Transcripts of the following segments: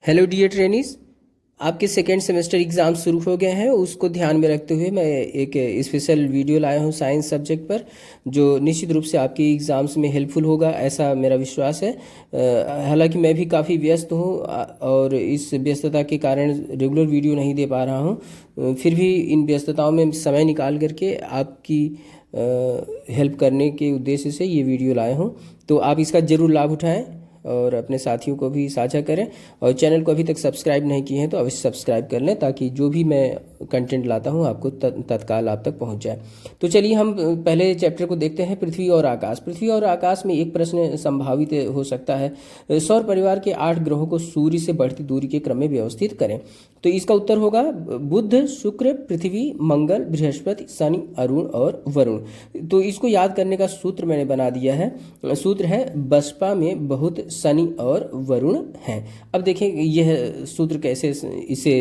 Hello dear trainees. आपके second semester exam शुरू हो गए हैं, उसको ध्यान में रखते हुए मैं एक स्पेशल वीडियो लाया हूँ साइंस सब्जेक्ट पर, जो निश्चित रूप से आपके एग्ज़ाम्स में हेल्पफुल होगा, ऐसा मेरा विश्वास है। हालांकि मैं भी काफ़ी व्यस्त हूँ और इस व्यस्तता के कारण रेगुलर वीडियो नहीं दे पा रहा हूँ। फिर भी इन व्यस्तताओं में समय निकाल करके आपकी हेल्प करने के उद्देश्य से ये वीडियो लाया हूँ, तो आप इसका ज़रूर लाभ उठाएँ और अपने साथियों को भी साझा करें। और चैनल को अभी तक सब्सक्राइब नहीं किए हैं तो अवश्य सब्सक्राइब कर लें, ताकि जो भी मैं कंटेंट लाता हूं आपको तत्काल आप तक पहुंच जाए। तो चलिए हम पहले चैप्टर को देखते हैं, पृथ्वी और आकाश। पृथ्वी और आकाश में एक प्रश्न संभावित हो सकता है, सौर परिवार के 8 ग्रहों को सूर्य से बढ़ती दूरी के क्रम में व्यवस्थित करें। तो इसका उत्तर होगा बुध, शुक्र, पृथ्वी, मंगल, बृहस्पति, शनि, अरुण और वरुण। तो इसको याद करने का सूत्र मैंने बना दिया है। सूत्र है बसपा में बहुत शनि और वरुण हैं। अब देखें यह सूत्र कैसे इसे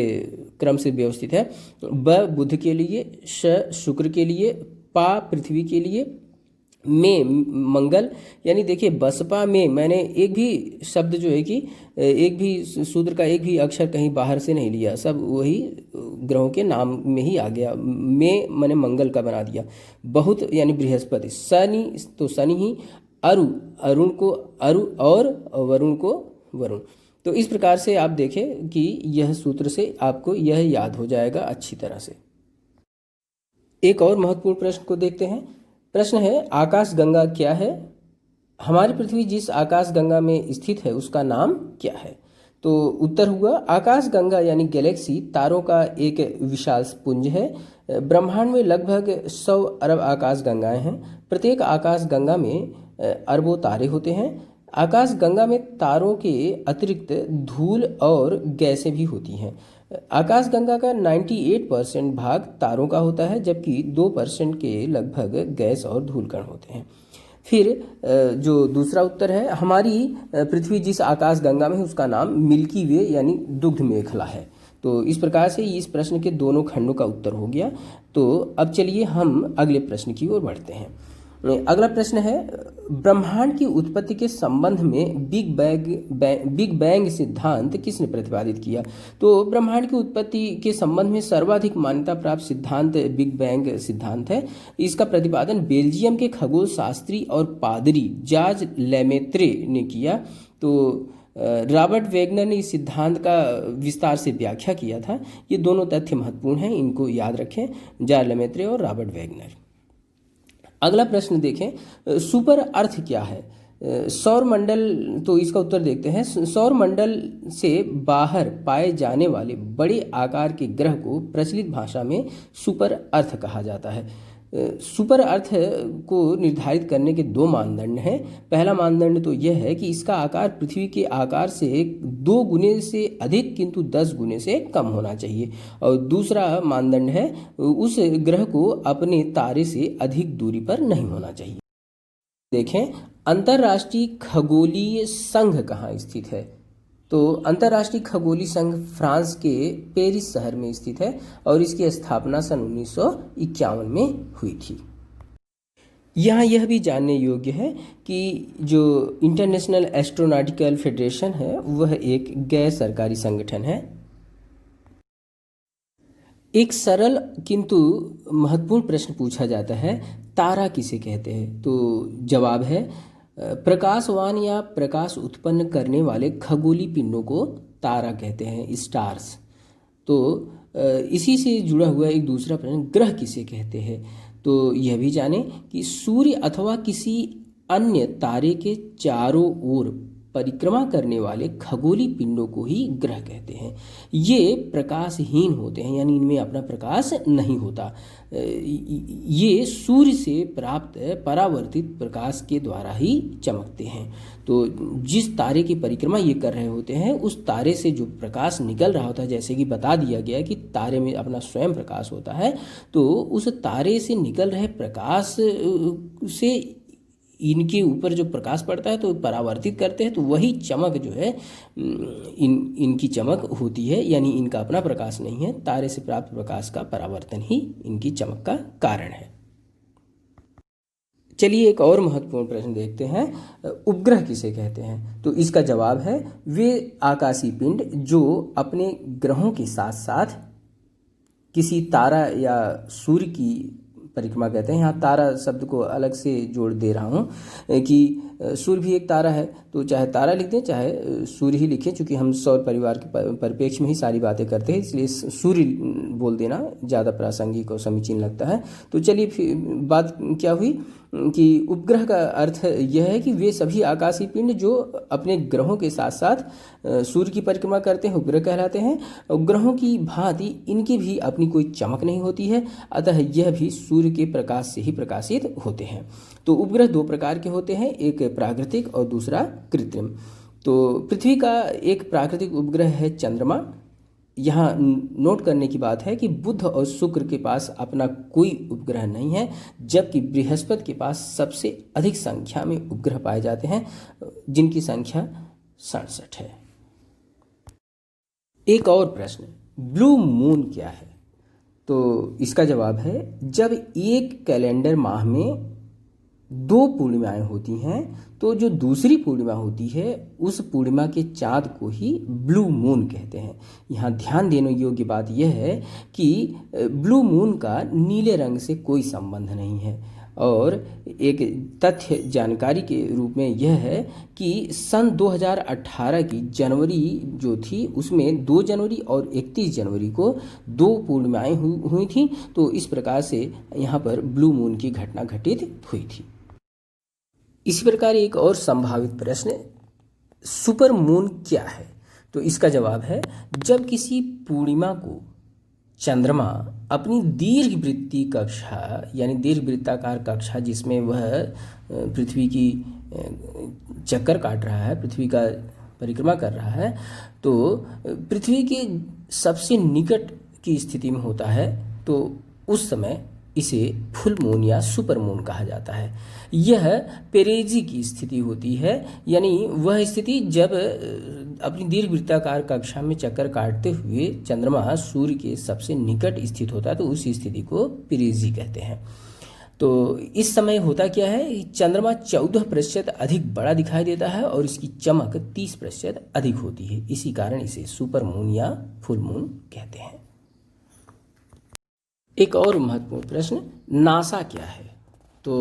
क्रम से व्यवस्थित है। ब बुध के लिए, श शुक्र के लिए, पा पृथ्वी के लिए, में मंगल। यानी देखिए बसपा में मैंने एक भी शब्द जो है कि एक भी सूत्र का एक भी अक्षर कहीं बाहर से नहीं लिया, सब वही ग्रहों के नाम में ही आ गया। में मैंने मंगल का बना दिया। बहुत यानी बृहस्पति, शनि तो शनि ही, अरु अरुण को अरु और वरुण को वरुण। तो इस प्रकार से आप देखें कि यह सूत्र से आपको यह याद हो जाएगा अच्छी तरह से। एक और महत्वपूर्ण प्रश्न को देखते हैं। प्रश्न है आकाशगंगा क्या है? हमारी पृथ्वी जिस आकाशगंगा में स्थित है उसका नाम क्या है? तो उत्तर हुआ आकाशगंगा यानी गैलेक्सी तारों का एक विशाल पुंज है। ब्रह्मांड में लगभग 100 अरब आकाशगंगाएं हैं। प्रत्येक आकाशगंगा में अरबों तारे होते हैं। आकाशगंगा में तारों के अतिरिक्त धूल और गैसें भी होती हैं। आकाशगंगा का 98% भाग तारों का होता है, जबकि 2% के लगभग गैस और धूल कण होते हैं। फिर जो दूसरा उत्तर है, हमारी पृथ्वी जिस आकाशगंगा में है उसका नाम मिल्की वे यानी दुग्ध मेखला है। तो इस प्रकार से इस प्रश्न के दोनों खंडों का उत्तर हो गया। तो अब चलिए हम अगले प्रश्न की ओर बढ़ते हैं। अगला प्रश्न है ब्रह्मांड की उत्पत्ति के संबंध में बिग बैंग सिद्धांत किसने प्रतिपादित किया? तो ब्रह्मांड की उत्पत्ति के संबंध में सर्वाधिक मान्यता प्राप्त सिद्धांत बिग बैंग सिद्धांत है। इसका प्रतिपादन बेल्जियम के खगोल शास्त्री और पादरी जार्ज लेमेत्रे ने किया। तो रॉबर्ट वेगनर ने इस सिद्धांत का विस्तार से व्याख्या किया था। ये दोनों तथ्य महत्वपूर्ण हैं, इनको याद रखें, जार्ज लेमेत्रे और रॉबर्ट वेगनर। अगला प्रश्न देखें, सुपर अर्थ क्या है? सौर मंडल। तो इसका उत्तर देखते हैं। सौर मंडल से बाहर पाए जाने वाले बड़े आकार के ग्रह को प्रचलित भाषा में सुपर अर्थ कहा जाता है। सुपर अर्थ को निर्धारित करने के 2 मानदंड हैं। पहला मानदंड तो यह है कि इसका आकार पृथ्वी के आकार से 2 गुने से अधिक किंतु 10 गुने से कम होना चाहिए। और दूसरा मानदंड है उस ग्रह को अपने तारे से अधिक दूरी पर नहीं होना चाहिए। देखें अंतर्राष्ट्रीय खगोलीय संघ कहाँ स्थित है? तो अंतर्राष्ट्रीय खगोलीय संघ फ्रांस के पेरिस शहर में स्थित है और इसकी स्थापना सन 1951 में हुई थी। यहाँ यह भी जानने योग्य है कि जो इंटरनेशनल एस्ट्रोनॉटिकल फेडरेशन है वह एक गैर सरकारी संगठन है। एक सरल किंतु महत्वपूर्ण प्रश्न पूछा जाता है, तारा किसे कहते हैं? तो जवाब है प्रकाशवान या प्रकाश उत्पन्न करने वाले खगोलीय पिंडों को तारा कहते हैं, स्टार्स। तो इसी से जुड़ा हुआ एक दूसरा प्रश्न, ग्रह किसे कहते हैं? तो यह भी जानें कि सूर्य अथवा किसी अन्य तारे के चारों ओर परिक्रमा करने वाले खगोलीय पिंडों को ही ग्रह कहते हैं। ये प्रकाशहीन होते हैं, यानी इनमें अपना प्रकाश नहीं होता। ये सूर्य से प्राप्त परावर्तित प्रकाश के द्वारा ही चमकते हैं। तो जिस तारे की परिक्रमा ये कर रहे होते हैं उस तारे से जो प्रकाश निकल रहा होता है, जैसे कि बता दिया गया कि तारे में अपना स्वयं प्रकाश होता है, तो उस तारे से निकल रहे प्रकाश से इनके ऊपर जो प्रकाश पड़ता है तो परावर्तित करते हैं, तो वही चमक जो है इनकी चमक होती है। यानी इनका अपना प्रकाश नहीं है, तारे से प्राप्त प्रकाश का परावर्तन ही इनकी चमक का कारण है। चलिए एक और महत्वपूर्ण प्रश्न देखते हैं, उपग्रह किसे कहते हैं? तो इसका जवाब है वे आकाशीय पिंड जो अपने ग्रहों के साथ साथ किसी तारा या सूर्य की परिक्रमा कहते हैं। यहाँ तारा शब्द को अलग से जोड़ दे रहा हूँ कि सूर्य भी एक तारा है, तो चाहे तारा लिख दें चाहे सूर्य ही लिखें, चूँकि हम सौर परिवार के परिप्रेक्ष्य में ही सारी बातें करते हैं, इसलिए सूर्य बोल देना ज़्यादा प्रासंगिक और समीचीन लगता है। तो चलिए फिर बात क्या हुई कि उपग्रह का अर्थ यह है कि वे सभी आकाशीय पिंड जो अपने ग्रहों के साथ साथ सूर्य की परिक्रमा करते हैं, उपग्रह कहलाते हैं। उपग्रहों की भांति इनकी भी अपनी कोई चमक नहीं होती है, अतः यह भी सूर्य के प्रकाश से ही प्रकाशित होते हैं। तो उपग्रह दो प्रकार के होते हैं, एक प्राकृतिक और दूसरा कृत्रिम। तो पृथ्वी का एक प्राकृतिक उपग्रह है चंद्रमा। यहाँ नोट करने की बात है कि बुध और शुक्र के पास अपना कोई उपग्रह नहीं है, जबकि बृहस्पति के पास सबसे अधिक संख्या में उपग्रह पाए जाते हैं, जिनकी संख्या 67 है। एक और प्रश्न, ब्लू मून क्या है? तो इसका जवाब है जब एक कैलेंडर माह में 2 पूर्णिमाएं होती हैं तो जो दूसरी पूर्णिमा होती है उस पूर्णिमा के चाँद को ही ब्लू मून कहते हैं। यहाँ ध्यान देने योग्य बात यह है कि ब्लू मून का नीले रंग से कोई संबंध नहीं है, और एक तथ्य जानकारी के रूप में यह है कि सन 2018 की जनवरी जो थी उसमें 2 जनवरी और 31 जनवरी को 2 पूर्णिमाएं हुई थी, तो इस प्रकार से यहाँ पर ब्लू मून की घटना घटित हुई थी। इसी प्रकार एक और संभावित प्रश्न, सुपर मून क्या है? तो इसका जवाब है जब किसी पूर्णिमा को चंद्रमा अपनी दीर्घवृत्तीय कक्षा यानी दीर्घवृत्ताकार कक्षा जिसमें वह पृथ्वी की चक्कर काट रहा है, पृथ्वी का परिक्रमा कर रहा है, तो पृथ्वी के सबसे निकट की स्थिति में होता है, तो उस समय इसे फुल मून या सुपर मून कहा जाता है। यह पेरेजी की स्थिति होती है, यानी वह स्थिति जब अपनी दीर्घवृत्ताकार कक्षा में चक्कर काटते हुए चंद्रमा सूर्य के सबसे निकट स्थित होता है, तो उस स्थिति को पेरेजी कहते हैं। तो इस समय होता क्या है, चंद्रमा 14% अधिक बड़ा दिखाई देता है और इसकी चमक 30% अधिक होती है, इसी कारण इसे सुपर मून या फुल मून कहते हैं। एक और महत्वपूर्ण प्रश्न, नासा क्या है? तो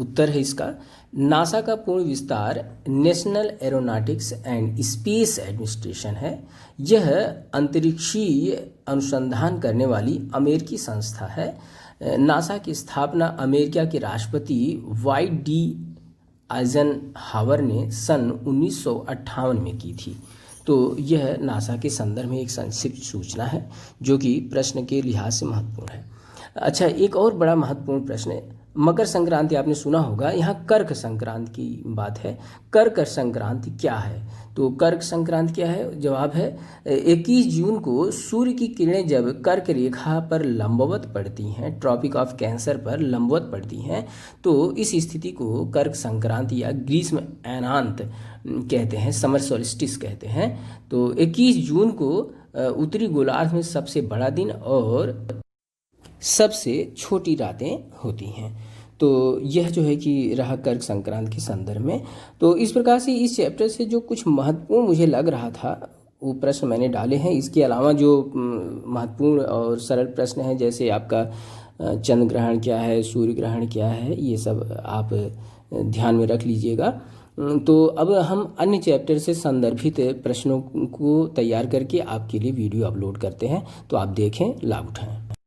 उत्तर है इसका, नासा का पूर्ण विस्तार national aeronautics and space administration है। यह अंतरिक्षीय अनुसंधान करने वाली अमेरिकी संस्था है। नासा की स्थापना अमेरिका के राष्ट्रपति वाई.डी. आइजनहावर ने सन 1958 में की थी। तो यह नासा के संदर्भ में एक संक्षिप्त सूचना है जो कि प्रश्न के लिहाज से महत्वपूर्ण है। अच्छा, एक और बड़ा महत्वपूर्ण प्रश्न है, मकर संक्रांति आपने सुना होगा, यहाँ कर्क संक्रांति की बात है। कर्क संक्रांति क्या है? तो कर्क संक्रांति क्या है? जवाब है 21 जून को सूर्य की किरणें जब कर्क रेखा पर लंबवत पड़ती हैं, ट्रॉपिक ऑफ कैंसर पर लंबवत पड़ती हैं, तो इस स्थिति को कर्क संक्रांति या ग्रीष्म अयनांत कहते हैं, समर सोल्स्टिस कहते हैं। तो 21 जून को उत्तरी गोलार्ध में सबसे बड़ा दिन और सबसे छोटी रातें होती हैं। तो यह जो है कि रहा कर्क संक्रांति के संदर्भ में। तो इस प्रकार से इस चैप्टर से जो कुछ महत्वपूर्ण मुझे लग रहा था वो प्रश्न मैंने डाले हैं। इसके अलावा जो महत्वपूर्ण और सरल प्रश्न हैं, जैसे आपका चंद्र ग्रहण क्या है, सूर्य ग्रहण क्या है, ये सब आप ध्यान में रख लीजिएगा। तो अब हम अन्य चैप्टर से संदर्भित प्रश्नों को तैयार करके आपके लिए वीडियो अपलोड करते हैं, तो आप देखें, लाभ उठाएं।